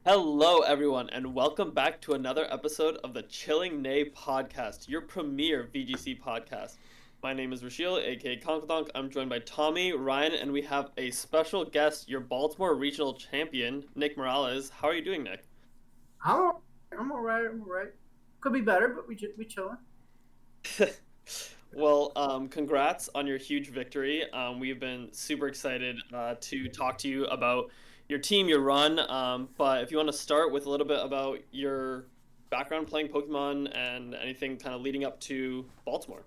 Hello, everyone, and welcome back to another episode of the Chilling Neigh Podcast, your premier VGC podcast. My name is Rashil, aka Konkadonk. I'm joined by Tommy, Ryan, and we have a special guest, your Baltimore Regional champion, Nick Morales. How are you doing, Nick? I'm all right. Could be better, but we chilling. Well, congrats on your huge victory. We've been super excited to talk to you about your team, your run. But if you want to start with a little bit about your background playing Pokemon and anything kind of leading up to Baltimore.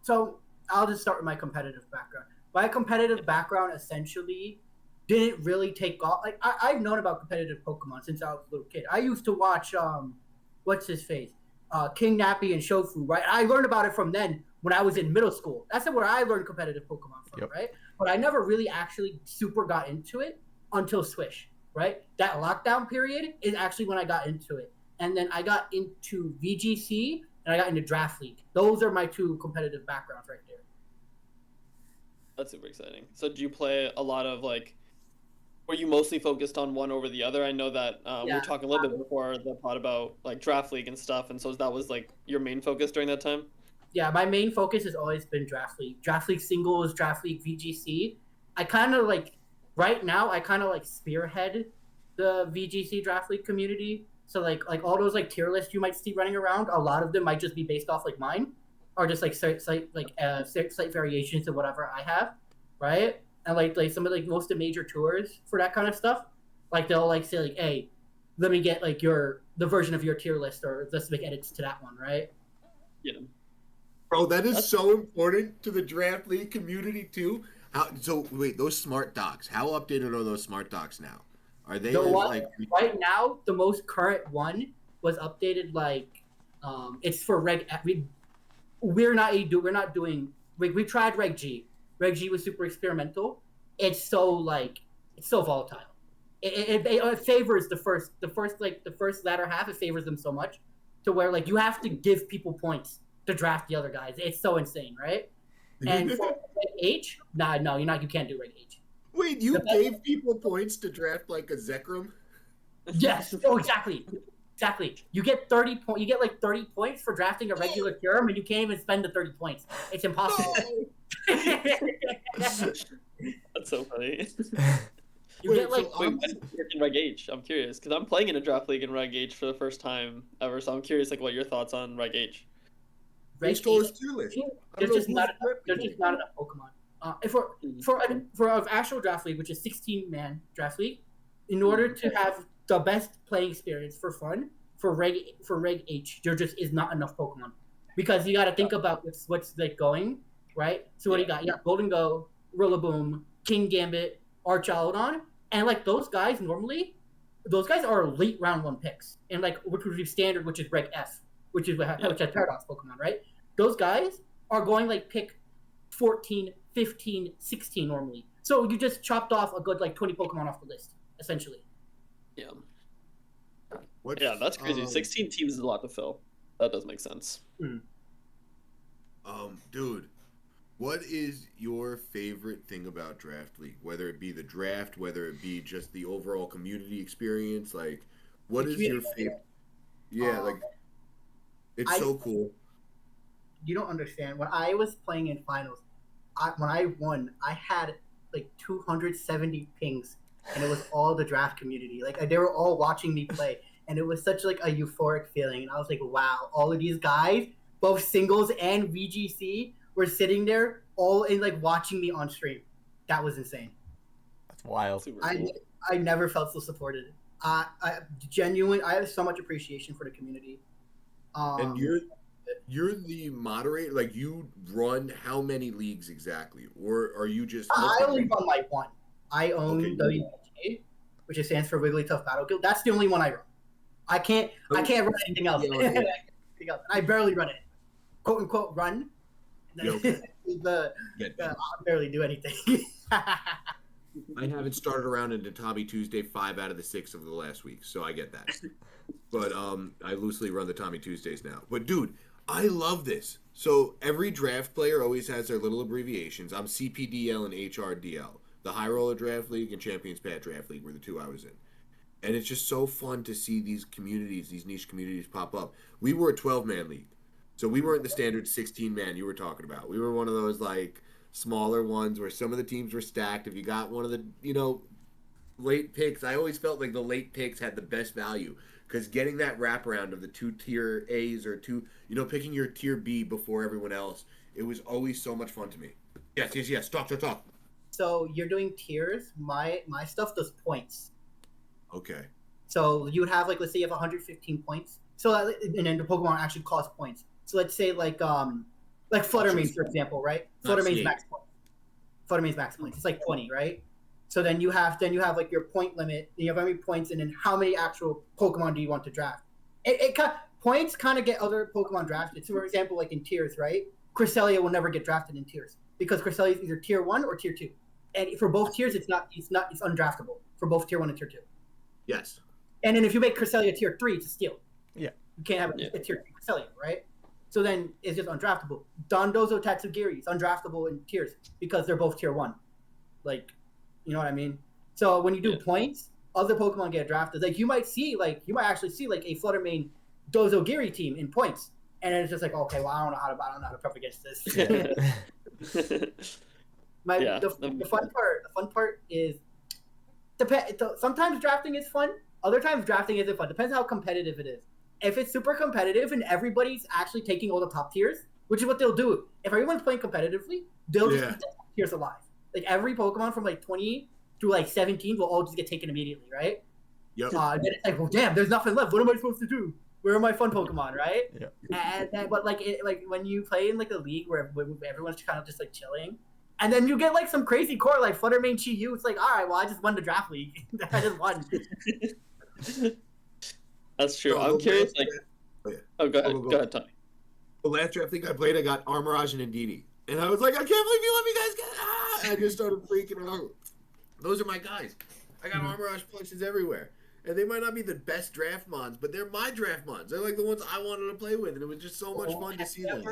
So I'll just start with my competitive background. My competitive background essentially didn't really take off. Like I've known about competitive Pokemon since I was a little kid. I used to watch what's his face, King Nappy and Shofu. Right, I learned about it from then when I was in middle school. That's where I learned competitive Pokemon from. Yep. Right, but I never really actually super got into it until Swish. Right, that lockdown period is actually when I got into it, and then I got into VGC. And I got into Draft League. Those are my two competitive backgrounds right there. That's super exciting. So do you play a lot of were you mostly focused on one over the other? I know that we were talking a little bit before the pod about Draft League and stuff, and so that was your main focus during that time? Yeah, my main focus has always been Draft League. Draft League singles, Draft League VGC. I kind of right now, I kind of spearhead the VGC Draft League community. So like all those tier lists you might see running around, a lot of them might just be based off mine, or just slight variations of whatever I have, right? And like some of most of major tours for that kind of stuff, they'll say hey, let me get the version of your tier list, or let's make edits to that one, right? Yeah. Bro, that's so important to the Draft League community too. So wait, those smart docs, how updated are those smart docs now? Are they right now? The most current one was updated. It's for Reg. We're not doing. We tried Reg G. Reg G was super experimental. It's so volatile. It favors the first latter half. It favors them so much to where you have to give people points to draft the other guys. It's so insane, right? And for Reg H, no, you're not. You can't do Reg H. Wait, you gave people points to draft a Zekrom? Yes. Oh, exactly. You get 30 points. You get 30 points for drafting a regular Kyurem, and you can't even spend the 30 points. It's impossible. That's so funny. You get in Reg H. I'm curious because I'm playing in a Draft League in Reg H for the first time ever. So I'm curious, what your thoughts on Reg H? There's just not enough Pokemon. For an actual Draft League, which is 16-man Draft League, in order to have the best playing experience for fun, for Reg H, there just is not enough Pokemon. Because you got to think about what's going, right? So what do you got? You got Golden Go, Rillaboom, King Gambit, Archaludon, and those guys are late round 1 picks. And which would be standard, which is Reg F, which is Paradox Pokemon, right? Those guys are going pick 14, 15, 16 normally. So you just chopped off a good 20 Pokemon off the list, essentially. Yeah. Yeah, that's crazy. 16 teams is a lot to fill. That does make sense. Dude, what is your favorite thing about Draft League? Whether it be the draft, whether it be just the overall community experience, what is your favorite? Yeah, it's so cool. You don't understand. When I was playing in finals, when I won, I had 270 pings, and it was all the draft community. They were all watching me play, and it was such a euphoric feeling. And I was wow, all of these guys, both singles and VGC, were sitting there all in watching me on stream. That was insane. That's wild. I never felt so supported. I have so much appreciation for the community. And you're the moderator. You run how many leagues exactly, or are you just? I only run one. I own WBGA, which stands for Wigglytuff Battle Guild. That's the only one I run. I can't run anything else. I barely run it. Quote unquote run. I barely do anything. I haven't started around into Tommy Tuesday 5 out of the 6 of the last week, so I get that. But I loosely run the Tommy Tuesdays now. But dude, I love this. So every draft player always has their little abbreviations. I'm CPDL and HRDL. The High Roller Draft League and Champions Pad Draft League were the 2 I was in. And it's just so fun to see these communities, these niche communities pop up. We were a 12-man league. So we weren't the standard 16-man you were talking about. We were one of those, like, smaller ones where some of the teams were stacked. If you got one of the, late picks, I always felt like the late picks had the best value. Because getting that wraparound of the 2-tier A's or picking your tier B before everyone else, it was always so much fun to me. Yes. Talk. So you're doing tiers. My stuff does points. Okay. So you would have, like, let's say you have 115 points. So and then the Pokemon actually cost points. So let's say like Fluttermane, for example, right? Fluttermane's max points. It's like 20, right? So then you have like your point limit. You have how many points, and then how many actual Pokemon do you want to draft? Points kind of get other Pokemon drafted. So for example, like in tiers, right? Cresselia will never get drafted in tiers because Cresselia is either tier 1 or tier 2, and for both tiers, it's undraftable for both tier 1 and tier 2. Yes. And then if you make Cresselia tier 3, it's a steal. Yeah. You can't have a tier 3 Cresselia, right? So then it's just undraftable. Dondozo Tatsugiri is undraftable in tiers because they're both tier 1. Like, you know what I mean? So when you do points, other Pokemon get drafted. Like you might actually see like a Fluttermane Dozogiri team in points. And it's just like, okay, well, I don't know how to prep against this. The fun part is sometimes drafting is fun. Other times drafting isn't fun. Depends how competitive it is. If it's super competitive and everybody's actually taking all the top tiers, which is what they'll do. If everyone's playing competitively, they'll just keep the top tiers alive. Like every Pokemon from like 20 through like 17 will all just get taken immediately, right? Yep. Then it's like, well, damn, there's nothing left. What am I supposed to do? Where are my fun Pokemon, right? Yeah. But like when you play in like a league where everyone's kind of just like chilling, and then you get like some crazy core like Fluttermane Chi-Yu, it's like, all right, well, I just won the draft league. I just won. That's true. I'm curious, like... Oh, go ahead, Tommy. The last draft league I played, I got Armorage and Indeedee. And I was like, I can't believe you let me guys get... And I just started freaking out. Those are my guys. I got Armorage plushes everywhere. And they might not be the best draft mons, but they're my draft mons. They're like the ones I wanted to play with. And it was just so much fun to see them.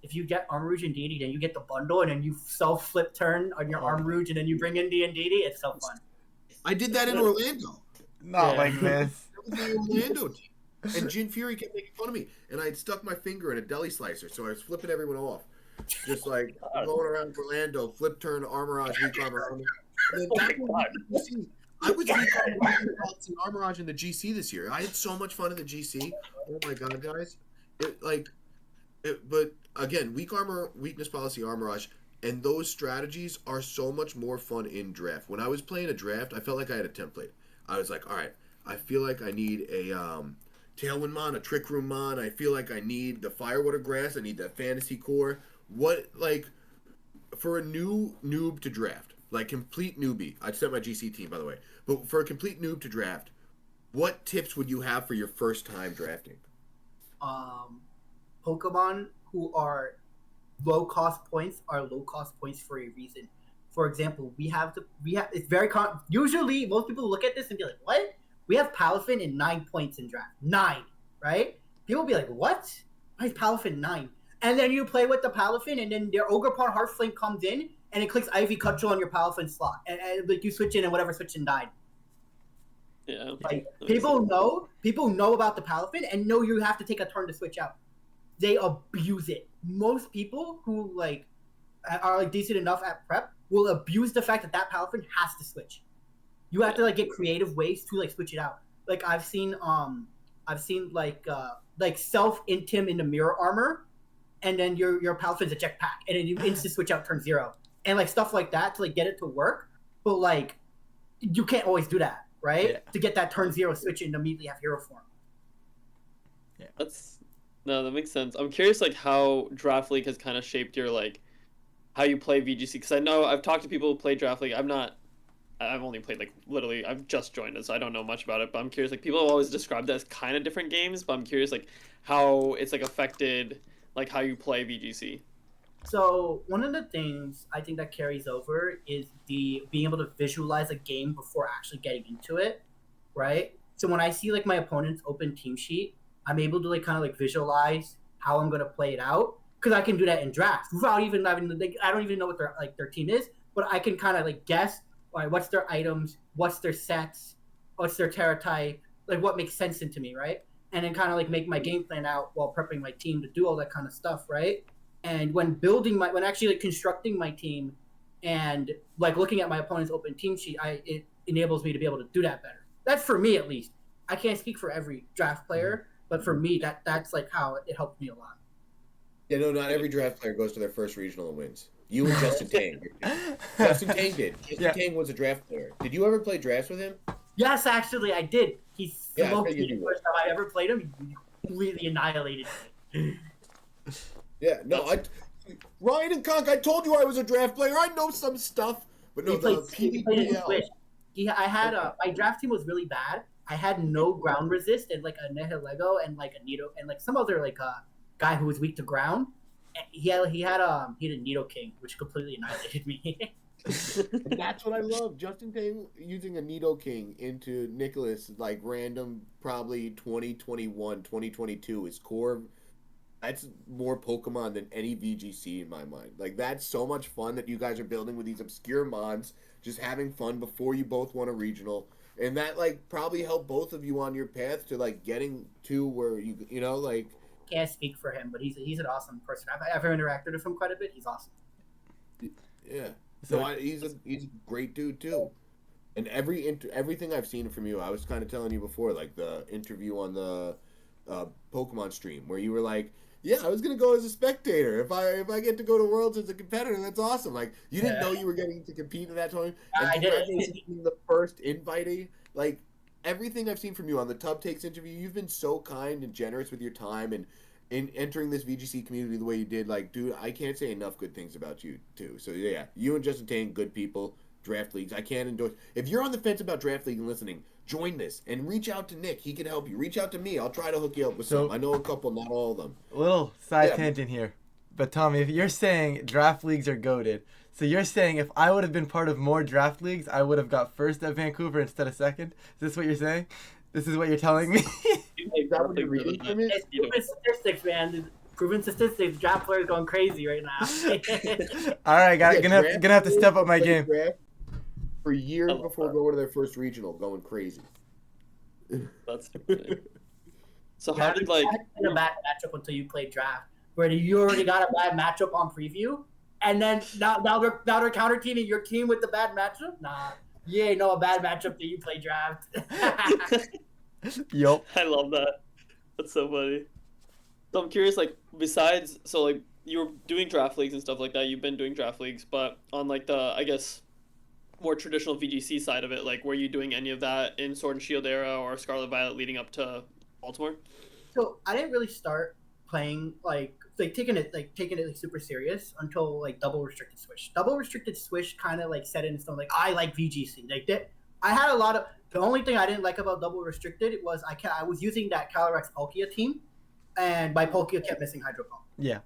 If you get Armrouge and Indeedee, then you get the bundle, and then you self-flip turn on your Armrouge, and then you bring in the Indeedee. It's so fun. I did that in Orlando. Not like this. That was my Orlando team. And Jin Fury kept making fun of me. And I had stuck my finger in a deli slicer, so I was flipping everyone off. Just like going around Orlando, flip turn, Armorage, weak armor. I was Armorage in the GC this year. I had so much fun in the GC. Oh my god, guys! But again, weak armor, weakness policy, Armorage, and those strategies are so much more fun in draft. When I was playing a draft, I felt like I had a template. I was like, all right, I feel like I need a Tailwind Mon, a Trick Room Mon. I feel like I need the Firewater Grass. I need the Fantasy Core. What, like, for a new noob to draft, like complete newbie, I'd set my GC team, by the way, but for a complete noob to draft, what tips would you have for your first time drafting? Pokemon who are low-cost points are low-cost points for a reason. For example, it's very usually most people look at this and be like, what? We have Palafin in 9 points in draft. 9, right? People will be like, what? Why is Palafin 9? And then you play with the Palafin, and then their Ogerpon Heartflame comes in, and it clicks Ivy Cudgel on your Palafin slot. And like you switch in, and whatever switch in died. Yeah. Like, people know about the Palafin, and know you have to take a turn to switch out. They abuse it. Most people who like are like decent enough at prep will abuse the fact that Palafin has to switch. You have to like get creative ways to like switch it out. Like I've seen like self intim in the mirror armor, and then your Palafin's a jetpack, and then you instant switch out turn 0, and like stuff like that to like get it to work. But like you can't always do that, right? Yeah. To get that turn 0 switch and immediately have hero form. Yeah, that makes sense. I'm curious like how Draft League has kind of shaped your like how you play VGC, because I know I've talked to people who play Draft League. I've only played like literally, I've just joined it, so I don't know much about it, but I'm curious, like people have always described it as kind of different games, but I'm curious like how it's like affected like how you play VGC. So one of the things I think that carries over is being able to visualize a game before actually getting into it, right? So when I see like my opponent's open team sheet, I'm able to like kind of like visualize how I'm gonna play it out, because I can do that in drafts without even having like, I don't even know what their team is, but I can kind of like guess, all right, what's their items, what's their sets, what's their Terra type, like what makes sense into me, right? And then kind of like make my game plan out while prepping my team to do all that kind of stuff, right? And when actually like constructing my team and like looking at my opponent's open team sheet, it enables me to be able to do that better. That's for me at least. I can't speak for every draft player, but for me, that's like how it helped me a lot. Yeah, no, not every draft player goes to their first regional and wins. You and Justin Tang. Justin Tang did. Justin Tang was a draft player. Did you ever play drafts with him? Yes, actually, I did. He smoked me the did. first time I ever played him. He completely annihilated me. Yeah, no, Ryan and Conk, I told you I was a draft player. I know some stuff. But no, he played in Swish. My draft team was really bad. I had no ground resist and like a Nihilego and like a Nido and like some other like guy who was weak to ground. And he had a Nido King, which completely annihilated me. And that's what I love. Justin Tang using a Nido King into Nicholas, like random, probably 2021, 2022 is core. That's more Pokemon than any VGC in my mind. Like, that's so much fun that you guys are building with these obscure mods, just having fun before you both won a regional. And that, like, probably helped both of you on your path to, like, getting to where you know, like... Can't speak for him, but he's an awesome person. I've interacted with him quite a bit. He's awesome. Yeah. So he's a great dude, too. And everything I've seen from you, I was kind of telling you before, like, the interview on the Pokemon stream, where you were like... Yeah, I was gonna go as a spectator. If I get to go to Worlds as a competitor, that's awesome. Like, you didn't know you were getting to compete in that tournament. And I did. Being the first invitee, like everything I've seen from you on the Tub Takes interview, you've been so kind and generous with your time and in entering this VGC community the way you did. Like, dude, I can't say enough good things about you too. So yeah, you and Justin Tang, good people. Draft leagues, I can't endorse. If you're on the fence about draft league and listening, join this and reach out to Nick. He can help you. Reach out to me. I'll try to hook you up with some. I know a couple, not all of them. Little side tangent here. But Tommy, if you're saying draft leagues are goated, so you're saying if I would have been part of more draft leagues, I would have got first at Vancouver instead of second? Is this what you're saying? This is what you're telling me? Is that what you're reading from it? It's proven statistics, man. Proven statistics. Draft players going crazy right now. All right, gonna have to step up my game. For years before going to their first regional, going crazy. That's so how did like a bad matchup until you play draft, where you already got a bad matchup on preview, and then now they're counter teaming your team with the bad matchup. Nah, you ain't know a bad matchup till you play draft. Yup. I love that. That's so funny. So I'm curious, like besides, so like you were doing draft leagues and stuff like that. You've been doing draft leagues, but on like the more traditional VGC side of it, like were you doing any of that in Sword and Shield era or Scarlet Violet leading up to Baltimore? So I didn't really start playing taking it super serious until like Double Restricted Swish. Double Restricted Swish kind of like set in stone. Like I like VGC. Like that, I had a lot of. The only thing I didn't like about Double Restricted was I was using that Calyrex Palkia team, and my Palkia kept missing Hydro Pump. Yeah.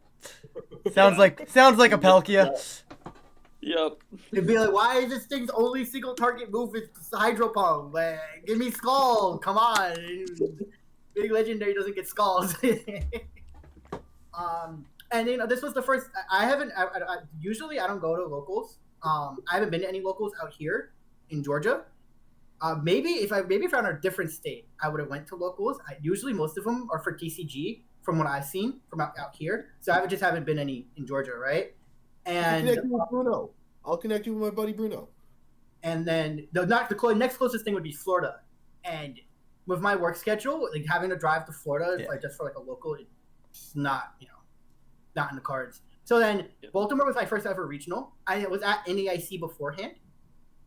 Sounds like a Palkia. Yep. It'd be like, why is this thing's only single target move is Hydro Pump? Like, give me Skull. Come on. Big Legendary doesn't get Skulls. And this was the first. Usually I don't go to locals. I haven't been to any locals out here in Georgia. Maybe if I found a different state, I would have went to locals. Usually most of them are for TCG, from what I've seen from out here. So I just haven't been any in Georgia, right? And I'll connect you with Bruno. I'll connect you with my buddy Bruno. And then the next closest thing would be Florida. And with my work schedule, like having to drive to Florida, like just for like a local, it's not not in the cards. So then Baltimore was my first ever regional. I was at NAIC beforehand,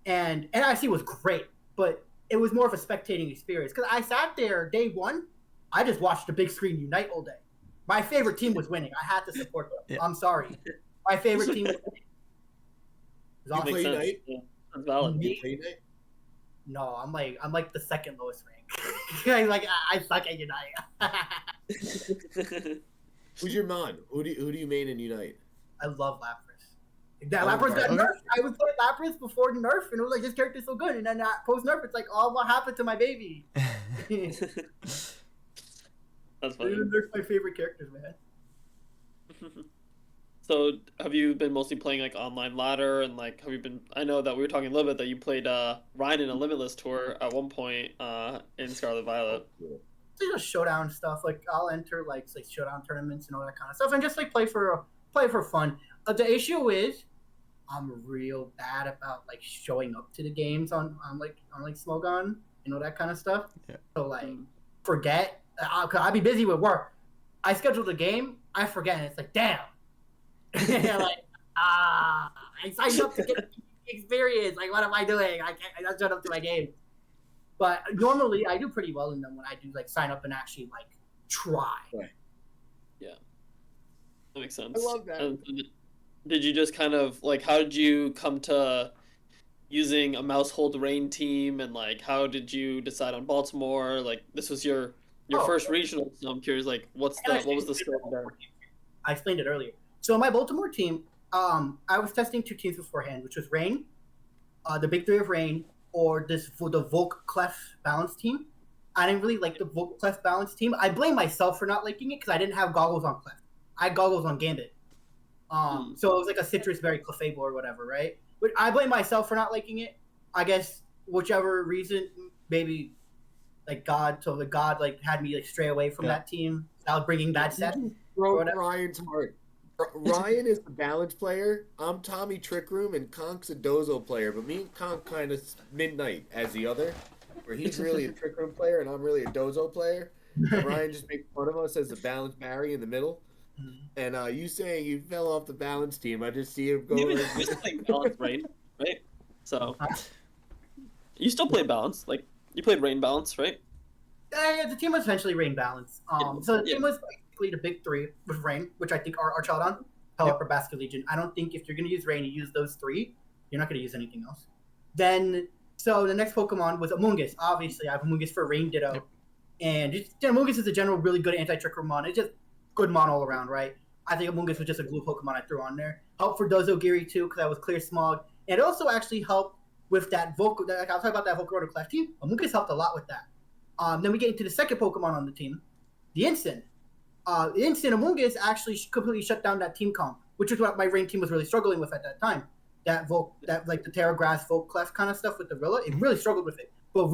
and NAIC was great, but it was more of a spectating experience because I sat there day one. I just watched the big screen unite all day. My favorite team was winning. I had to support them. Yeah. I'm sorry. My favorite team was winning. You play Unite? Yeah, that's valid. You play Unite? No, I'm like the second lowest rank. I suck at Unite. Who's your mon? Who do you main in Unite? I love Lapras. Lapras got nerfed. I was playing Lapras before nerf, and it was like this character's so good, and then post nerf, it's like, oh, what happened to my baby? That's funny. They're my favorite characters, man. So have you been mostly playing like online ladder and like have you been? I know that we were talking a little bit that you played Ryan in a Limitless tour at one point in Scarlet Violet. It's just showdown stuff. Like I'll enter like showdown tournaments and all that kind of stuff, and just like play for fun. The issue is I'm real bad about like showing up to the games on Smogon, that kind of stuff. Yeah. So like forget. I'll be busy with work. I scheduled a game. I forget, and it's like damn. Like I signed up to get experience. Like what am I doing? I not showed up to my game. But normally I do pretty well in them when I do like sign up and actually like try. Right. Yeah, that makes sense. I love that. And did you just kind of like how did you come to using a Mousehold Rain team and like how did you decide on Baltimore? Like this was your first regional, so I'm curious like what was the story there? I explained it earlier. So my Baltimore team, I was testing 2 teams beforehand, which was Rain, the big 3 of Rain, or the Volk Clef balance team. I didn't really like the Volk Clef balance team. I blame myself for not liking it because I didn't have goggles on Clef. I had goggles on Gambit. So it was like a citrus berry Clefable or whatever, right? But I blame myself for not liking it. I guess whichever reason, maybe like God like had me like stray away from that team. I was bringing bad sets. Broke Ryan's heart. Ryan is the balance player. I'm Tommy Trick Room, and Conk's a Dozo player. But me and Conk kind of midnight as the other, where he's really a Trick Room player, and I'm really a Dozo player. And Ryan just makes fun of us as the balance Barry in the middle. And you saying you fell off the balance team, I just see him go. You used to play balance Rain, right? So you still play balance, like you played Rain balance, right? Yeah, the team was essentially Rain balance. So the team was basically the big 3 with Rain, which I think are Chaldon, Pelipper, Basket Legion. I don't think if you're going to use Rain, you use those 3. You're not going to use anything else. Then, so the next Pokemon was Amoonguss. Obviously, I have Amoonguss for Rain Ditto. Yep. And Amoonguss is a general really good anti-trick room mon. It's just good mon all around, right? I think Amoonguss was just a glue Pokemon I threw on there. Helped for Dozo Giri too, because I was Clear Smog. And it also actually helped with that Vocal. Like I was talking about that Vocal Rotor Clef team. Amoonguss helped a lot with that. Then we get into the second Pokemon on the team, the Instant. Instant Amoonguss actually completely shut down that team comp, which is what my Rain team was really struggling with at that time. That like the Terra Grass Volk Clef kind of stuff with the Rilla, it really struggled with it. But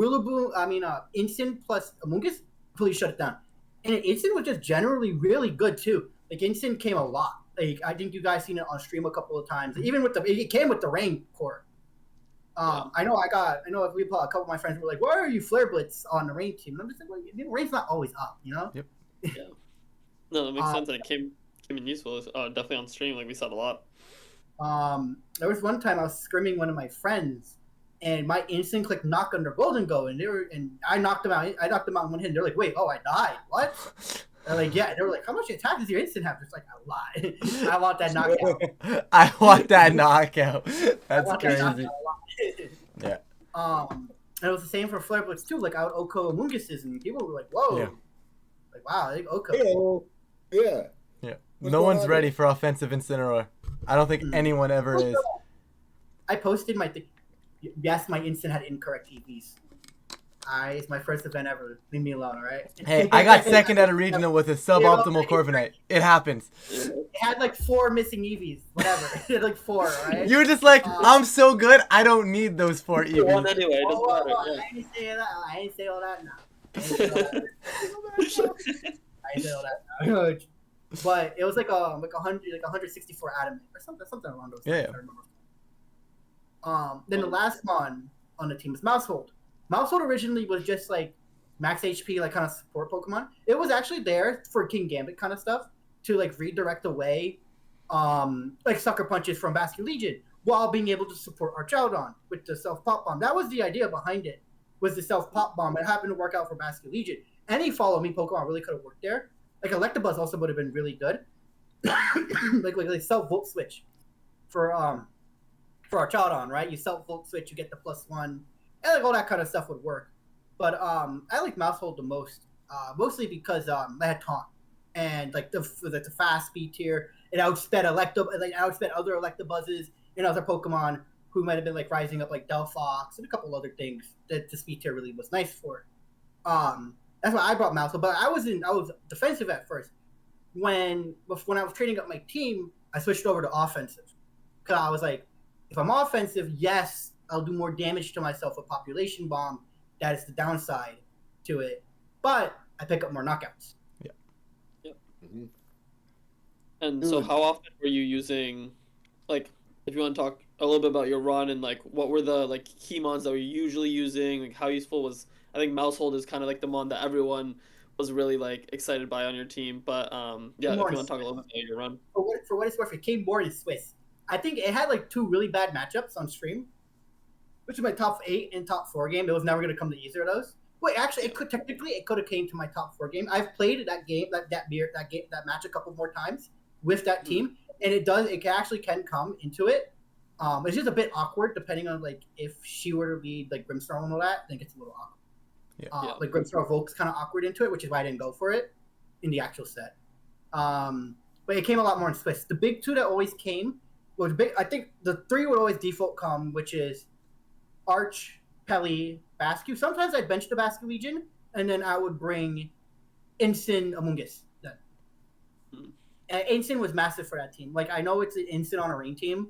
Instant plus Amoonguss completely shut it down. And Instant was just generally really good too. Like Instant came a lot. Like I think you guys seen it on stream a couple of times. Even with it came with the Rain core. I know if we play, a couple of my friends were like, "Why are you Flare Blitz on the Rain team?" And I'm just like, well, Rain's not always up, you know? Yep. Yeah. No, that makes sense. It came in useful. Definitely on stream, like we saw it a lot. There was one time I was scrimming one of my friends, and my Instant clicked knock under Golden Go, and I knocked them out. I knocked them out in one hit. And they're like, "Wait, I died? What?" They're like, "Yeah." They were like, "How much attack does your Instant have?" It's like a lot. I want that knockout. I want that knockout. That's crazy. Yeah. And it was the same for Flare Blitz too. Like I would Oko Amoongus's, and people were like, "Whoa." Yeah. Like wow, like Oko. Yeah. Yeah. No one's ready for offensive Incineroar. I don't think anyone ever is. I posted my thing. Yes, my Instant had incorrect EVs. It's my first event ever. Leave me alone, all right? Hey, I got second at a regional with a suboptimal Corviknight. It happens. It had like 4 missing EVs. Whatever. It had like 4, right? You were just like, I'm so good, I don't need those 4 EVs. One anyway, it doesn't matter. Yeah. I didn't say that. I didn't say all that now. I didn't say all that now. But it was like 164 adamant or something along those lines. Yeah. Then the last one on the team is Mousehold. Mousehold originally was just like max HP, like kind of support Pokemon. It was actually there for King Gambit kind of stuff to like redirect away, like sucker punches from Basket Legion while being able to support Archaudon with the self pop bomb. That was the idea behind it. Was the self pop bomb. It happened to work out for Basket Legion. Any follow me Pokemon really could have worked there. Like Electabuzz also would have been really good. like self Volt switch for Archaudon, right? You self Volt switch, you get the +1. And like all that kind of stuff would work. But I like Mousehold the most, mostly because I had Taunt and like the fast speed tier. It outsped other Electabuzzes and other Pokemon who might have been like rising up like Delphox and a couple other things that the speed tier really was nice for. That's why I brought Mousehold. But I was defensive at first. When I was training up my team, I switched over to offensive. Because I was like, if I'm offensive, yes, I'll do more damage to myself with Population Bomb. That is the downside to it. But I pick up more knockouts. Yeah. Yep. Mm-hmm. And so how often were you using, like, if you want to talk a little bit about your run and, like, what were the, like, key mons that were you usually using? Like, how useful was, I think Mousehold is kind of, like, the mon that everyone was really, like, excited by on your team. But, yeah, if you want to talk a little bit about your run. For what it's worth, it came more in Swiss. I think it had, like, 2 really bad matchups on stream, which is my top 8 and top 4 game. It was never going to come to either of those. Wait, actually, it could have came to my top 4 game. I've played that game, that match a couple more times with that team, and it actually can come into it. It's just a bit awkward depending on like if she were to be like Grimstar and all that. I think it's a little awkward. Like Grimstar Volk's kind of awkward into it, which is why I didn't go for it in the actual set. But it came a lot more in Swiss. The big 2 that always came was big. I think the 3 would always default come, which is Arch, Peli, Bascu. Sometimes I'd bench the Bascu Legion, and then I would bring Ensign Among Us. Ensign was massive for that team. Like, I know it's an Ensign on a rain team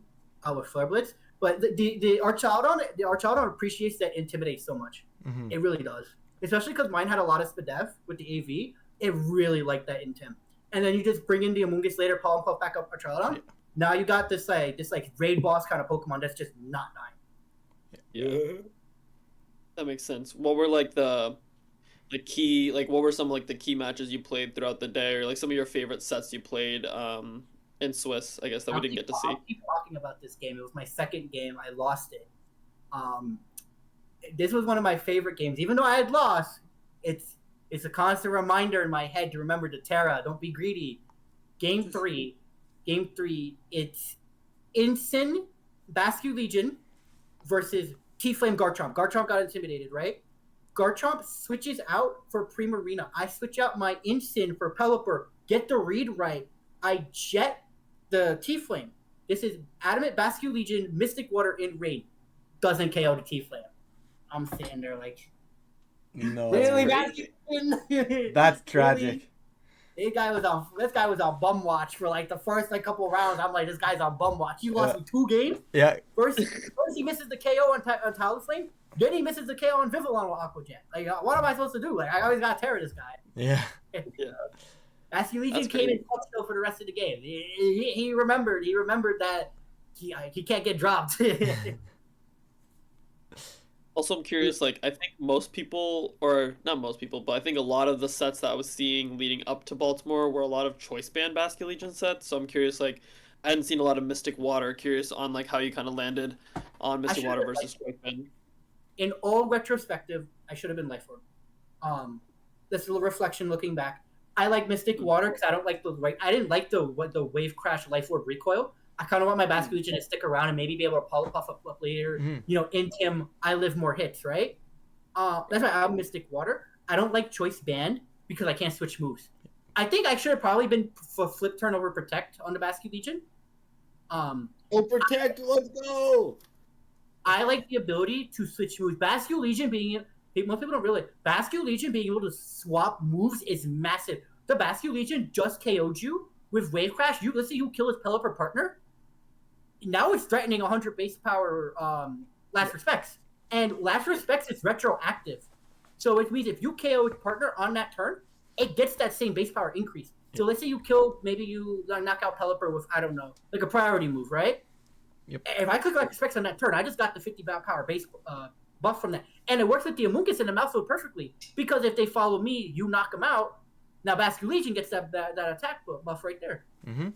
with Flare Blitz, but the Archaudon appreciates that Intimidate so much. Mm-hmm. It really does. Especially because mine had a lot of Spadev with the AV. It really liked that Intim. And then you just bring in the Among Us later, Palm Puff back up Archaudon. Yeah. Now you got this raid boss kind of Pokemon that's just not dying. Yeah. That makes sense. What were like the key, like what were some like the key matches you played throughout the day, or like some of your favorite sets you played in Swiss, I guess, that we didn't get to see? I'll keep talking about this game. It was my second game. I lost it. This was one of my favorite games. Even though I had lost, it's a constant reminder in my head to remember to Terra. Don't be greedy. Game 3, it's Ensign Bascu Legion versus T-Flame Garchomp. Garchomp got intimidated, right? Garchomp switches out for Primarina. I switch out my Ensign for Pelipper. Get the read right. I jet the T-Flame. This is Adamant Bascu Legion, Mystic Water in raid. Doesn't KO the T-Flame. I'm sitting there like... No. Really? That's tragic. Really? This guy was on bum watch for like the first couple of rounds. I'm like, this guy's on bum watch. He lost in 2 games. Yeah. First he misses the KO on Talonflame. Then he misses the KO on Vivillon with Aqua Jet. Like, what am I supposed to do? Like, I always got to terror this guy. Yeah. Bascu Legion came in touchdown for the rest of the game. He remembered that he can't get dropped. Also, I'm curious, like, I think most people, or not most people, but I think a lot of the sets that I was seeing leading up to Baltimore were a lot of choice band Bascu Legion sets. So I'm curious, like, I hadn't seen a lot of Mystic Water. Curious on, like, how you kind of landed on Mystic Water versus choice band. In all retrospective, I should have been Life Orb. This little reflection looking back. I like Mystic Water because I didn't like the Wave Crash Life Orb recoil. I kind of want my Bascu Legion to stick around and maybe be able to Polypuff up later. Mm-hmm. You know, in Tim, I live more hits, right? That's why I'm Mystic Water. I don't like Choice Band because I can't switch moves. I think I should have probably been for Flip Turn over Protect on the Bascu Legion. Protect, let's go! I like the ability to switch moves. Bascu Legion most people don't realize, Bascu Legion being able to swap moves is massive. The Bascu Legion just KO'd you with Wave Crash. Let's say you kill his Pelipper partner. Now it's threatening 100 base power Last Respects. And Last Respects is retroactive. So it means if you KO his partner on that turn, it gets that same base power increase. So let's say you maybe you knock out Pelipper with, I don't know, like a priority move, right? Yep. If I click Last Respects on that turn, I just got the 50 power base buff from that. And it works with the Amoonguss and the Mousehold perfectly. Because if they follow me, you knock them out. Now Bascu Legion gets that attack buff right there. Mm-hmm.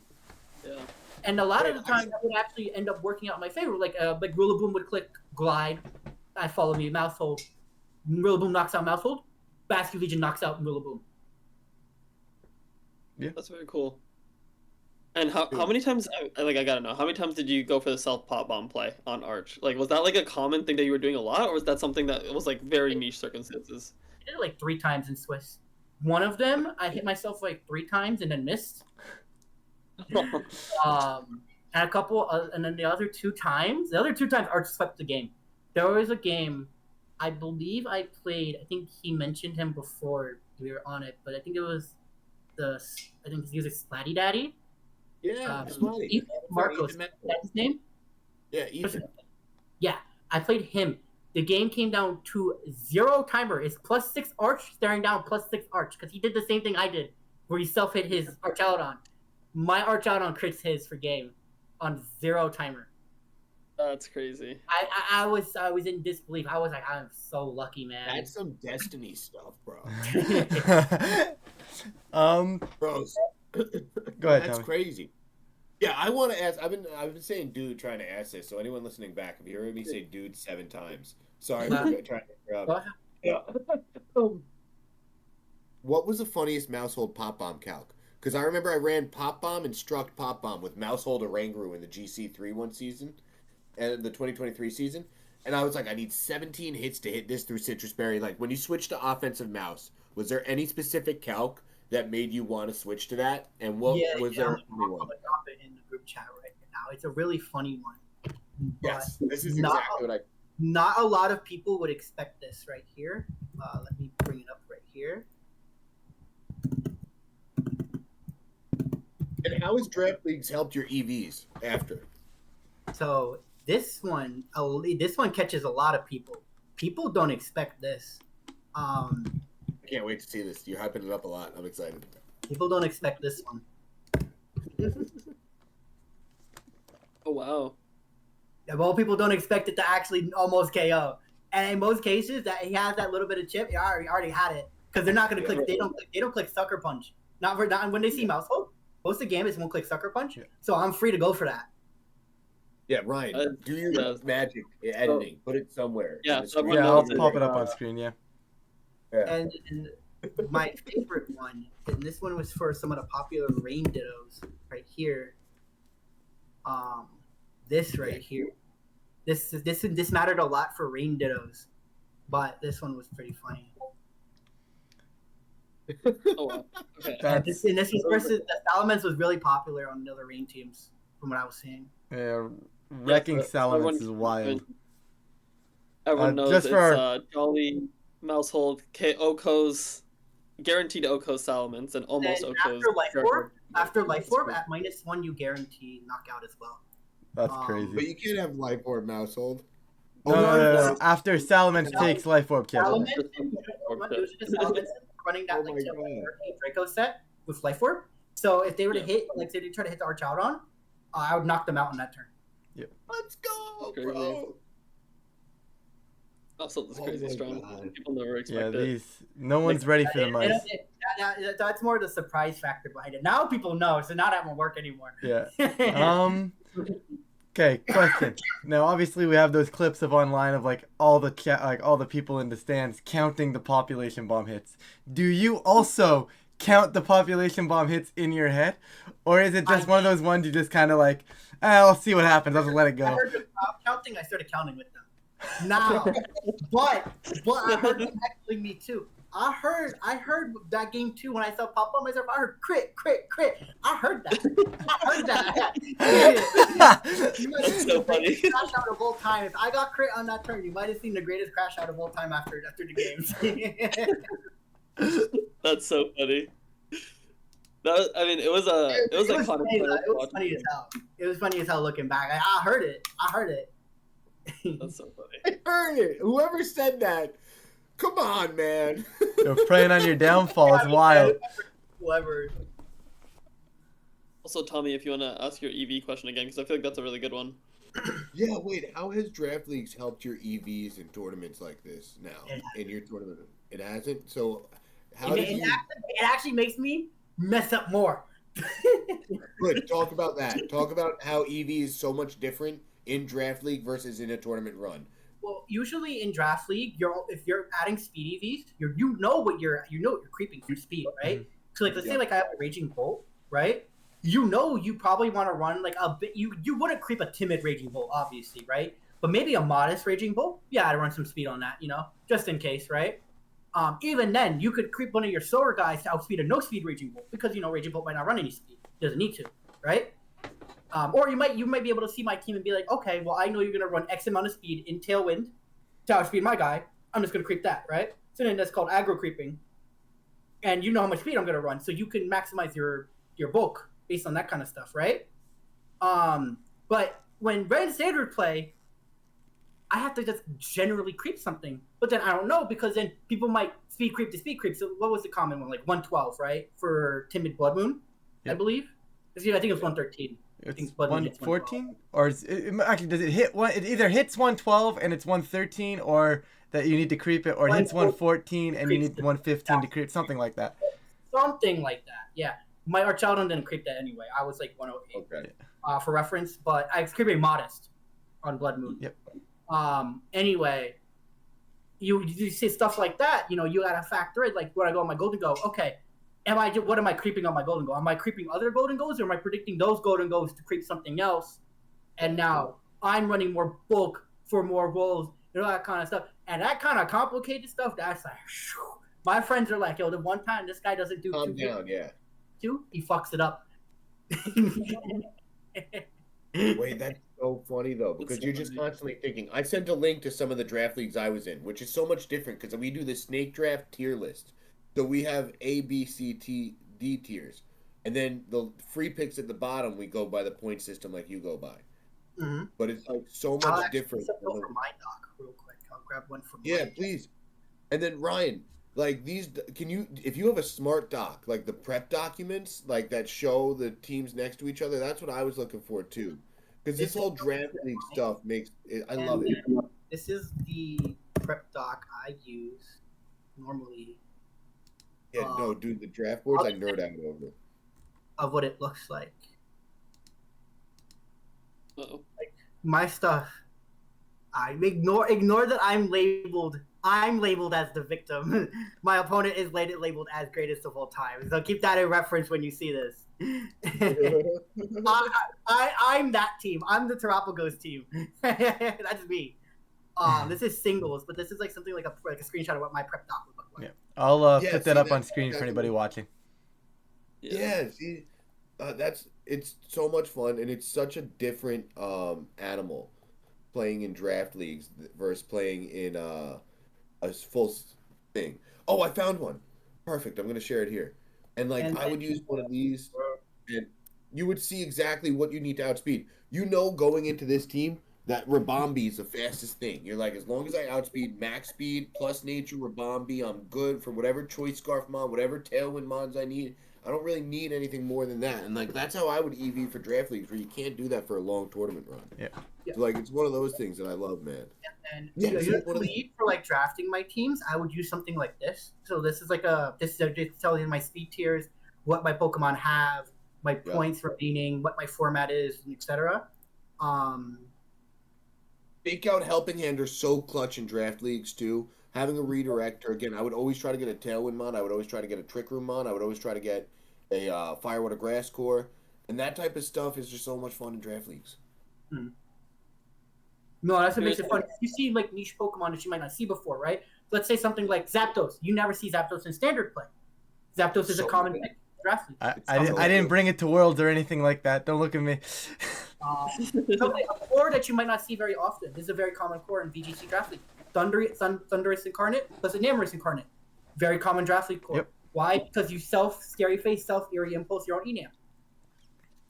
Yeah. And a lot of the time, that would actually end up working out in my favor. Like Rillaboom would click Glide. I follow me, Mousehold. Rillaboom knocks out Mousehold. Bascu Legion knocks out Rillaboom. Yeah. That's very cool. And how many times, I gotta know, how many times did you go for the self-pop bomb play on Arch? Like, was that like a common thing that you were doing a lot, or was that something that was like very niche circumstances? I did it like 3 times in Swiss. One of them, I hit myself like 3 times and then missed. And a couple, and then the other 2 times, Arch swept the game. There was a game, I believe I played. I think he mentioned him before we were on it, but I think it was he was a Splatty Daddy. Yeah, Smiley. Ethan Marcos. That's his name? Yeah, Ethan. Yeah, I played him. The game came down to 0 timer. It's +6 arch, staring down +6 arch. Because he did the same thing I did, where he self-hit his arch out on. My arch out on crits his for game on 0 timer. That's crazy. I was in disbelief. I was like, I'm so lucky, man. That's some Destiny stuff, bro. Bro, Go ahead. That's Tommy. crazy. Yeah, I want to ask. I've been saying "dude" trying to ask this. So anyone listening back, if you heard me say "dude" 7 times, sorry for trying to interrupt. Yeah. What was the funniest Mousehold Pop Bomb calc? Because I remember I ran Pop Bomb and Struck Pop Bomb with Mousehold Oranguru in the GC3 one season, and the 2023 season, and I was like, I need 17 hits to hit this through Citrus Berry. Like when you switched to offensive mouse, was there any specific calc that made you want to switch to that? And what was there? I'm gonna drop it in the group chat right now. It's a really funny one. Yes, this is exactly what I. Not a lot of people would expect this right here. Let me bring it up right here. And how has Draft Leagues helped your EVs after? So this one catches a lot of people. People don't expect this. I can't wait to see this. You're hyping it up a lot. I'm excited. People don't expect this one. Oh wow. Yeah, well, people don't expect it to actually almost KO. And in most cases, that he has that little bit of chip. He already had it because they're not going to click. They don't click Sucker Punch. Not when they see Mousehold. Most of the game is one click Sucker Punch. Yeah. So I'm free to go for that. Yeah, Ryan, do your magic editing. Put it somewhere. Yeah, I'll pop it up on screen. Yeah. And my favorite one, and this one was for some of the popular Rain Dittos right here. This right here. This mattered a lot for Rain Dittos, but this one was pretty funny. Oh, wow. Okay. And this was versus the Salamence was really popular on the other Rain teams, from what I was seeing. Yeah, wrecking Salamence is wild. Everyone knows just for it's Jolly, Mousehold, Oko's, guaranteed Oko Salamence, and almost Oko's. After Life Orb, at -1, you guarantee knockout as well. That's crazy. But you can't have Life Orb Mousehold. No. After Salamence takes Life Orb kill. Salamence running that Draco set with Life Orb. So if they were to hit, like say they try to hit the Arch out on, I would knock them out on that turn. Yep. Let's go, Crazy. bro. Also, this crazy strong. God. People never expect it. No one's ready for the mice. That's more the surprise factor behind it. Now people know, so now that won't work anymore. Yeah. Okay, question. Now, obviously, we have those clips of online of all the people in the stands counting the population bomb hits. Do you also count the population bomb hits in your head, or is it just one of those ones you just kind of I'll see what happens. I'll just let it go. I heard the counting. I started counting with them. Now, but I heard them actually me too. I heard that game too when I saw pop on myself. I heard crit. I heard that. That's so funny. Crash out of all time. If I got crit on that turn, you might have seen the greatest crash out of all time after the games. That's so funny. It was funny as hell. It was funny as hell looking back. I heard it. That's so funny. I heard it. Whoever said that. Come on, man. You're preying on your downfall. It's wild. Whoever. Also, Tommy, if you want to ask your EV question again, because I feel like that's a really good one. Yeah, wait. How has Draft Leagues helped your EVs in tournaments like this now? In your tournament? It hasn't? So, it actually makes me mess up more. Good. Talk about that. Talk about how EV is so much different in Draft League versus in a tournament run. Well, usually in Draft League, if you're adding speed EVs, you're creeping through speed, right? Mm-hmm. So let's say I have a Raging Bolt, right? You probably want to run a bit. You wouldn't creep a timid Raging Bolt, obviously, right? But maybe a modest Raging Bolt, I'd run some speed on that, just in case, right? Even then, you could creep one of your slower guys to outspeed a no-speed Raging Bolt because Raging Bolt might not run any speed, doesn't need to, right? Or you might be able to see my team and be like, okay, well, I know you're going to run X amount of speed in Tailwind to outspeed my guy. I'm just going to creep that, right? So then that's called aggro creeping. And you know how much speed I'm going to run, so you can maximize your bulk based on that kind of stuff, right? But when red and standard play, I have to just generally creep something. But then I don't know, because then people might speed creep to speed creep. So what was the common one? Like 112, right? For Timid Blood Moon, I believe. I think it was 113. It's 114, or actually, does it hit one? It either hits 112 and it's 113, or that you need to creep it, or it hits 114 and you need 115 to creep, something like that. Something like that, yeah. My Archdon didn't creep that anyway. I was like 108 for reference, but I was creeping modest on Blood Moon. Yep. Anyway, you see stuff like that. You gotta factor it. Like when I go on my Golden Go, okay. What am I creeping on my Golden Go? Am I creeping other Golden Goes, or am I predicting those Golden Goes to creep something else? And now I'm running more bulk for more rolls, that kind of stuff. And that kind of complicated stuff, that's like, whew. My friends are like, yo, the one time this guy doesn't do calm down, two, he fucks it up. Wait, that's so funny though, because you're just constantly thinking. I sent a link to some of the draft leagues I was in, which is so much different because we do the snake draft tier list. So we have A, B, C, D tiers. And then the free picks at the bottom, we go by the point system like you go by. Mm-hmm. But it's like so much different. I'll for my doc real quick. I'll grab one from please. And then Ryan, like these, if you have a smart doc, like the prep documents, like that show the teams next to each other, that's what I was looking for too. Because this whole draft league stuff makes it, I love it. This is the prep doc I use normally. Yeah, no, dude, the draft boards I nerd out over. Of what it looks like. Uh-oh. Like my stuff, I ignore that I'm labeled as the victim. My opponent is labeled as greatest of all time. So keep that in reference when you see this. I'm that team. I'm the Terapagos team. That's me. This is singles, but this is like something like a screenshot of what my prep doc would look like. Yeah. I'll put that up on screen for anybody watching. Yeah, see, it's so much fun, and it's such a different animal playing in draft leagues versus playing in a full thing. Oh, I found one. Perfect. I'm gonna share it here. And I would use one of these, and you would see exactly what you need to outspeed. Going into this team, that Rabombi is the fastest thing. You're like, as long as I outspeed max speed plus nature Rabombi, I'm good for whatever choice scarf mod, whatever tailwind mods I need. I don't really need anything more than that. And that's how I would EV for draft leagues, where you can't do that for a long tournament run. Yeah. So, it's one of those things that I love, man. And usually for drafting my teams, I would use something like this. So this is just telling my speed tiers, what my Pokemon have, my points remaining, what my format is, etc. Fake out helping hand are so clutch in draft leagues too. Having a redirector, again, I would always try to get a Tailwind mod. I would always try to get a Trick Room mod. I would always try to get a Firewater Grass Core. And that type of stuff is just so much fun in draft leagues. Hmm. No, that's what makes it fun. You see niche Pokemon that you might not see before, right? Let's say something like Zapdos. You never see Zapdos in standard play. Zapdos is a common pick in draft league. I didn't bring it to Worlds or anything like that. Don't look at me. A core that you might not see very often. This is a very common core in VGC draft league. Thunderous Incarnate plus Enamorous Incarnate. Very common draft league core. Yep. Why? Because you Scary Face, Eerie Impulse your own Enam.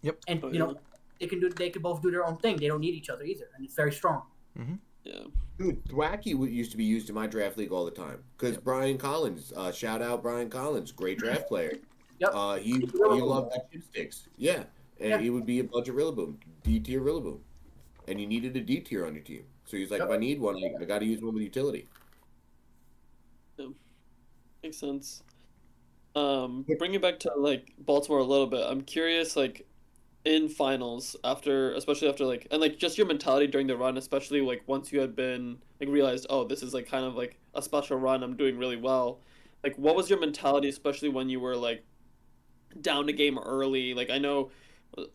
Yep. And they can both do their own thing. They don't need each other either, and it's very strong. Mm-hmm. Yeah. Dude, Thwacky used to be used in my draft league all the time because Brian Collins, shout out Brian Collins, great draft player. Yep. He loved the chip sticks. Yeah. And he would be a budget Rillaboom, D tier Rillaboom. And you needed a D tier on your team. So he's like, if I need one, I got to use one with utility. Yeah. Makes sense. Bring it back to Baltimore a little bit. I'm curious, in finals, especially after and just your mentality during the run, especially once you had been realized, oh, this is kind of a special run, I'm doing really well. What was your mentality, especially when you were down the game early? I know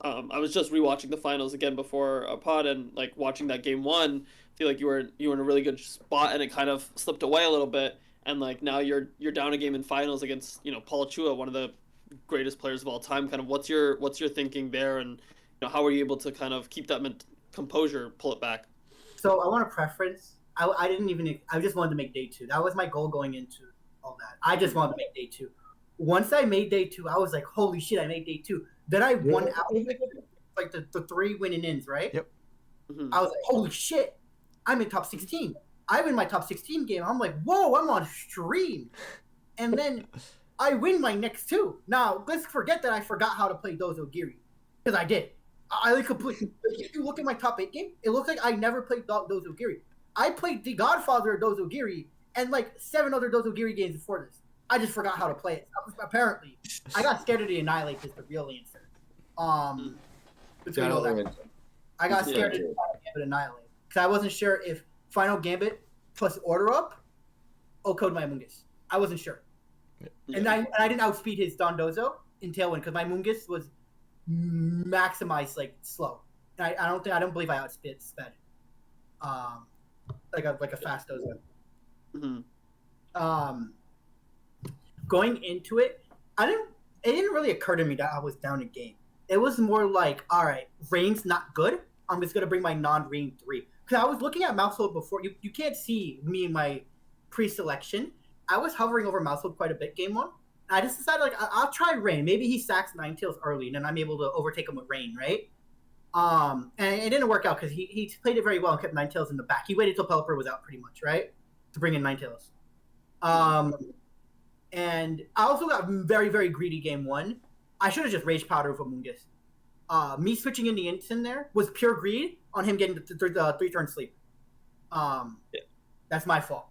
I was just rewatching the finals again before a pod, and watching that game one, I feel like you were in a really good spot, and it kind of slipped away a little bit, and now you're down a game in finals against Paul Chua, one of the greatest players of all time. Kind of what's your thinking there, and how were you able to kind of keep that composure, pull it back? So I want a preference. I just wanted to make day two. That was my goal going into all that. I just wanted to make day two. Once I made day 2, I was like, holy shit, I made day 2. Then I won out like the 3 winning ins, right? Yep. Mhm. I was like, holy shit, I'm in top 16. I win my top 16 game. I'm like, whoa, I'm on stream. And then I win my next 2. Now, let's forget that I forgot how to play Dozo Giri. Because I did. I like completely. If you look at my top 8 game, it looks like I never played Dozo Giri. I played the Godfather of Dozo Giri and like 7 other Dozo Giri games before this. I just forgot how to play it. Apparently, I got scared of the Annihilate is the real answer. Between all that, I got scared of the Final Gambit Annihilate because I wasn't sure if Final Gambit plus Order Up code my Mungus. I wasn't sure, and I didn't outspeed his Don Dozo in Tailwind because my Mungus was maximized like slow. And I don't believe I outsped sped. Like a fast Dozo. Mm-hmm. Going into it, it didn't really occur to me that I was down a game. It was more like, all right, rain's not good. I'm just gonna bring my non-rain 3. Because I was looking at Mousehold before. You can't see me in my pre-selection. I was hovering over Mousehold quite a bit game 1. I just decided like I'll try rain. Maybe he sacks Ninetales early, and then I'm able to overtake him with rain, right? And it didn't work out because he played it very well and kept Ninetales in the back. He waited till Pelipper was out pretty much, right, to bring in Ninetales. And I also got very, very greedy game 1. I should have just Rage Powder with Amoongus. Me switching in the instant there was pure greed on him getting the 3-turn sleep. That's my fault.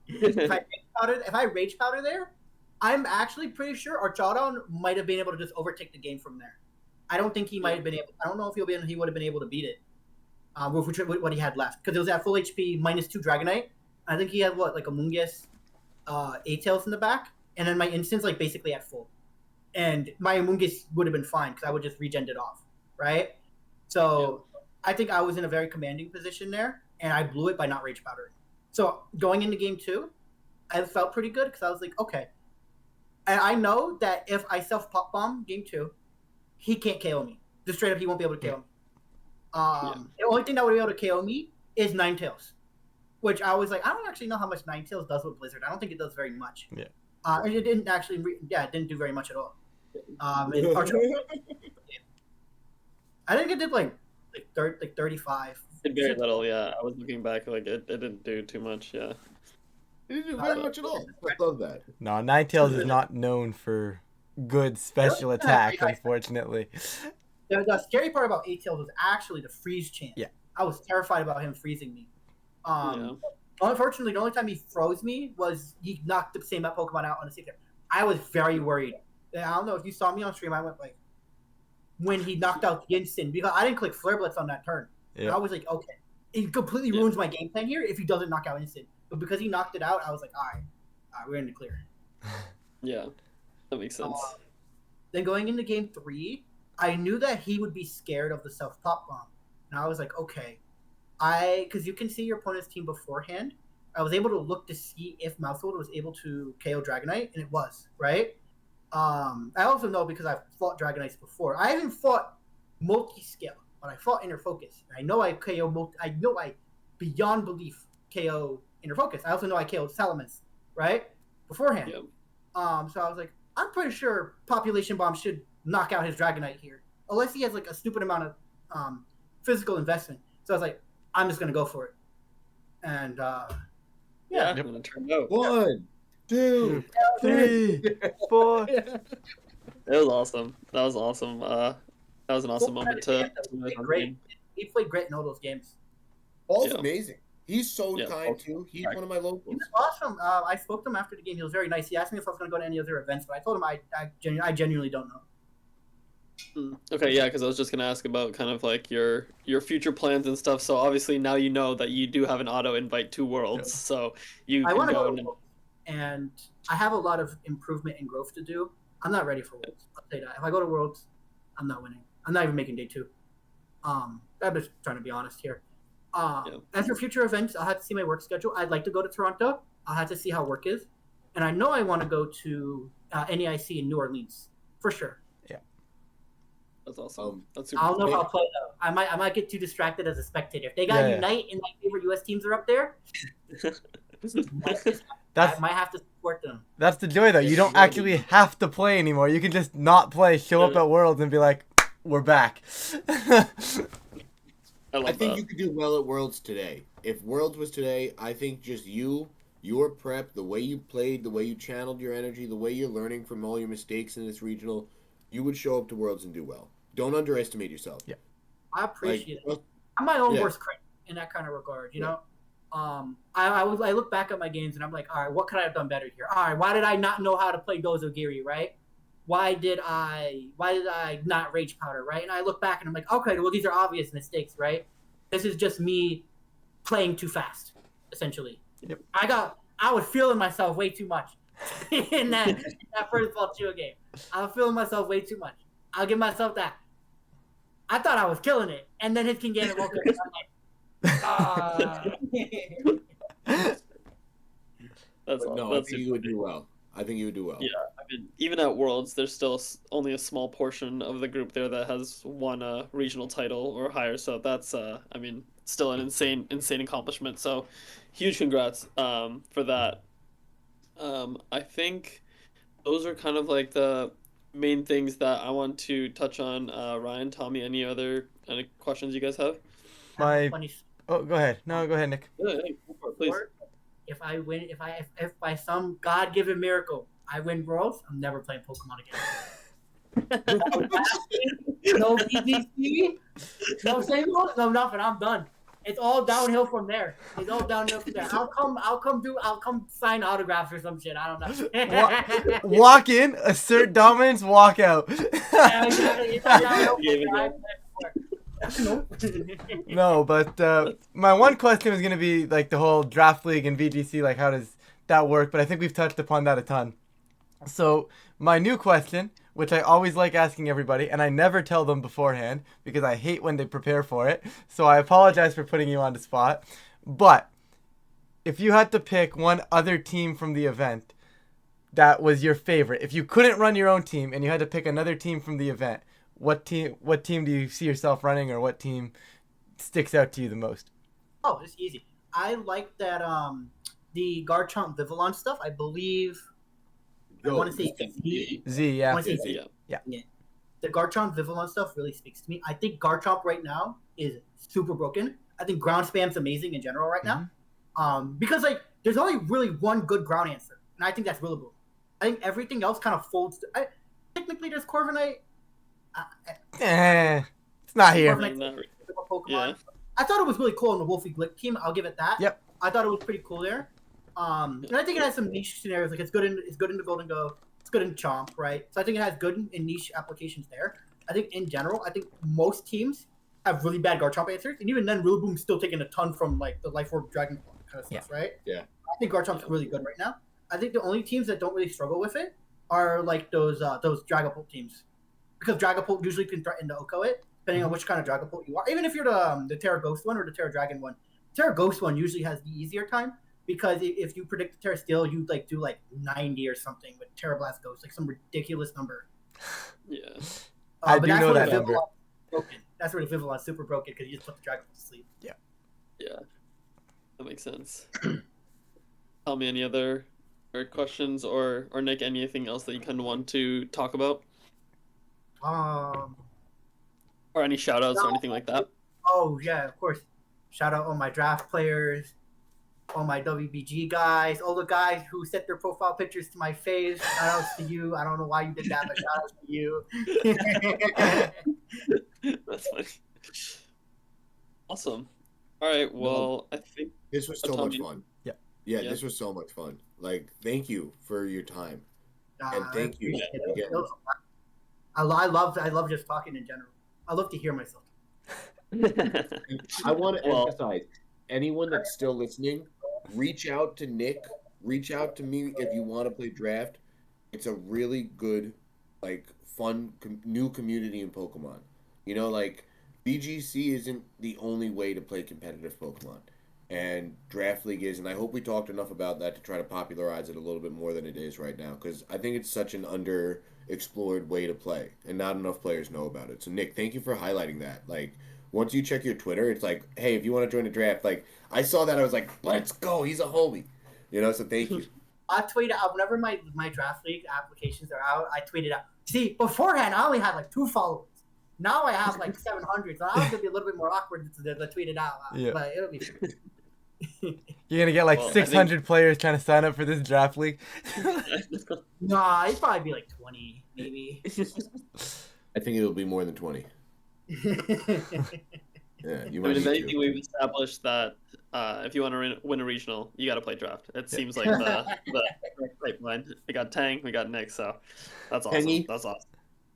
If I Rage Powder there, I'm actually pretty sure Archadon might have been able to just overtake the game from there. I don't think he might have been able. I don't know if he would have been able to beat it with what he had left because it was at full HP -2 Dragonite. I think he had like Amoongus, 8 tails in the back, and then my instance like basically at full, and my Amoongus would have been fine because I would just regen it off, right? So I think I was in a very commanding position there, and I blew it by not Rage Powdering. So going into game 2, I felt pretty good because I was like, okay, and I know that if I self pop bomb game 2, he can't KO me. Just straight up, he won't be able to KO me. The only thing that would be able to KO me is Ninetales. Which I was like, I don't actually know how much Ninetales does with Blizzard. I don't think it does very much. Yeah. And it didn't actually, it didn't do very much at all. I think it did like 35. It very little, yeah. I was looking back, like it didn't do too much, yeah. It didn't do very much at all. I love that. No, Ninetales is not known for good special attack, unfortunately. The scary part about 8 tails was actually the freeze chance. Yeah. I was terrified about him freezing me. Unfortunately, the only time he froze me was he knocked the same Pokemon out on the secret. I was very worried. And I don't know if you saw me on stream. I went like when he knocked out Yinston because I didn't click Flare Blitz on that turn. Yeah. I was like, okay, it completely ruins my game plan here if he doesn't knock out Yinston. But because he knocked it out, I was like, all right, we're in the clear. Yeah, that makes sense. Then going into game 3, I knew that he would be scared of the self pop bomb, and I was like, okay. Because you can see your opponent's team beforehand, I was able to look to see if Mousehold was able to KO Dragonite, and it was, right? I also know because I've fought Dragonites before. I haven't fought multi-scale, but I fought Inner Focus. I know I KO I know I, beyond belief, KO Inner Focus. I also know I KO'd Salamence, right? Beforehand. Yep. So I was like, I'm pretty sure Population Bomb should knock out his Dragonite here. Unless he has like a stupid amount of physical investment. So I was like, I'm just gonna go for it, and yeah, I'm gonna turn out. 1, 2, 3, 4. It was awesome. That was awesome. That was an awesome moment to. Great. He played great in all those games. Paul's amazing. He's so kind Paul's too. He's one of my locals. He was awesome. I spoke to him after the game. He was very nice. He asked me if I was going to go to any other events, but I told him I genuinely don't know. Okay, yeah, because I was just gonna ask about kind of like your future plans and stuff. So obviously now you know that you do have an auto invite to Worlds, so you I can want to go. go to Worlds, and I have a lot of improvement and growth to do. I'm not ready for Worlds. I'll say that. If I go to Worlds, I'm not winning. I'm not even making day 2. I'm just trying to be honest here. As for future events, I'll have to see my work schedule. I'd like to go to Toronto. I'll have to see how work is, and I know I want to go to NAIC in New Orleans for sure. That's awesome. That's super I don't know if I'll play though. I might get too distracted as a spectator. If they got Unite and my favorite US teams are up there, I might have to support them. That's the joy, though. You don't actually have to play anymore. You can just not play, show up at Worlds, and be like, we're back. I think you could do well at Worlds today. If Worlds was today, I think just your prep, the way you played, the way you channeled your energy, the way you're learning from all your mistakes in this regional, you would show up to Worlds and do well. Don't underestimate yourself. Yeah, I appreciate it. I'm my own worst critic in that kind of regard, you know? I look back at my games and I'm like, all right, what could I have done better here? All right, why did I not know how to play Dozogiri, right? Why did I not Rage Powder, right? And I look back and I'm like, okay, well, these are obvious mistakes, right? This is just me playing too fast, essentially. Yep. I was feeling myself way too much in that first Baltimore game. I was feeling myself way too much. I'll give myself that. I thought I was killing it, and then his King Ganon woke up and I'm like, That's no, I think you would do well. I think you would do well. Yeah, I mean, even at Worlds, there's still only a small portion of the group there that has won a regional title or higher. So that's, I mean, still an insane accomplishment. So, huge congrats for that. I think those are kind of like the main things that I want to touch on. Ryan, Tommy, any other questions you guys have? Oh, go ahead. No, go ahead, Nick. Yeah, please. If I win, if by some God-given miracle I win Worlds, I'm never playing Pokemon again. No PGC, no singles, no nothing. I'm done. It's all downhill from there. I'll come sign autographs or some shit. I don't know. Walk in, assert dominance, walk out. Yeah, exactly. No, but my one question was going to be like the whole draft league and VGC, like how does that work? But I think we've touched upon that a ton. So my new question, which I always like asking everybody, and I never tell them beforehand because I hate when they prepare for it. So I apologize for putting you on the spot. But if you had to pick one other team from the event that was your favorite, if you couldn't run your own team and you had to pick another team from the event, what team do you see yourself running, or what team sticks out to you the most? Oh, it's easy. I like that the Garchomp Vivillon stuff. I believe I want to say Z. Z, yeah. I want to say Z. Yeah. The Garchomp Vivillon stuff really speaks to me. I think Garchomp right now is super broken. I think ground spam's amazing in general right now. Because like there's only really one good ground answer, and I think that's Rillaboom. I think everything else kind of folds. Technically, there's Corviknight. It's not here. Pokemon. Yeah. I thought it was really cool in the Wolfie Glick team. I'll give it that. Yep. I thought it was pretty cool there. And I think it has some niche scenarios. Like it's good in the Golden Go. It's good in Chomp, right? So I think it has good in niche applications there. I think in general, I think most teams have really bad Garchomp answers, and even then, Rillaboom's still taking a ton from like the Life Orb Dragon kind of stuff, right? Yeah. I think Garchomp's really good right now. I think the only teams that don't really struggle with it are like those Dragapult teams. Because Dragapult usually can threaten to OHKO it, depending on which kind of Dragapult you are. Even if you're the Terra Ghost one or the Terra Dragon one. Terra Ghost one usually has the easier time, because if you predict the Terra Steel, you like do like 90 or something with Terra Blast Ghost, like some ridiculous number. Yeah. I do know that number. That's where the Vivillon's super broken, because you just put the Dragapult to sleep. Yeah. Yeah. That makes sense. Tell me any other questions, or Nick, anything else that you kind of want to talk about? Or any shout outs or anything like that? Oh yeah, of course. Shout out all my draft players, all my WBG guys, all the guys who set their profile pictures to my face. Shout outs to you. I don't know why you did that, but shout outs to you. That's funny. Awesome. All right. Well, I think this was so much fun. Yeah, this was so much fun. Like, thank you for your time, and thank you again. I love just talking in general. I love to hear myself. I want to emphasize, anyone that's still listening, reach out to Nick, reach out to me if you want to play draft. It's a really good, like, fun, new community in Pokemon. You know, like, VGC isn't the only way to play competitive Pokemon, and Draft League is, and I hope we talked enough about that to try to popularize it a little bit more than it is right now, because I think it's such an underexplored way to play, and not enough players know about it. So, Nick, thank you for highlighting that. Like, once you check your Twitter, it's like, hey, if you want to join a draft, like, I saw that, I was like, let's go, he's a homie. You know, so thank you. I tweet out whenever my draft league applications are out. I tweet it out. See, beforehand I only had like 2 followers. Now I have like 700. So now it's gonna be a little bit more awkward to tweet it out. Yeah. But it'll be fun. You're gonna get like 600 players trying to sign up for this draft league. Nah, it'd probably be like 20, maybe. I think it'll be more than 20. Yeah, you might. If anything, we've established that if you want to win a regional, you got to play draft. It seems like the pipeline. We got Tang, we got Nick, so that's awesome. Pengy? That's awesome.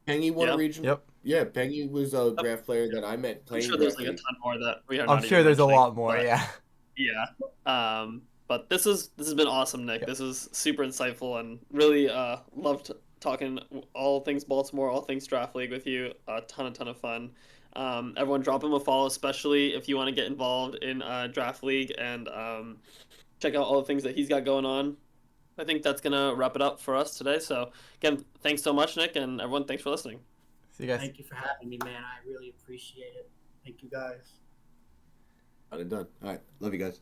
Pengy won a regional. Yep. Yeah, Pengy was a draft player that I met playing. I'm sure there's like a ton more that we are. I'm sure there's a lot more. But, yeah. Yeah. But this has been awesome, Nick. Yep. This is super insightful and really loved talking all things Baltimore, all things draft league with you. A ton of fun. Everyone drop him a follow, especially if you want to get involved in draft league and check out all the things that he's got going on. I think that's gonna wrap it up for us today. So again, thanks so much, Nick, and everyone, thanks for listening. See you guys. Thank you for having me, man. I really appreciate it. Thank you, guys. Done. All right, love you guys.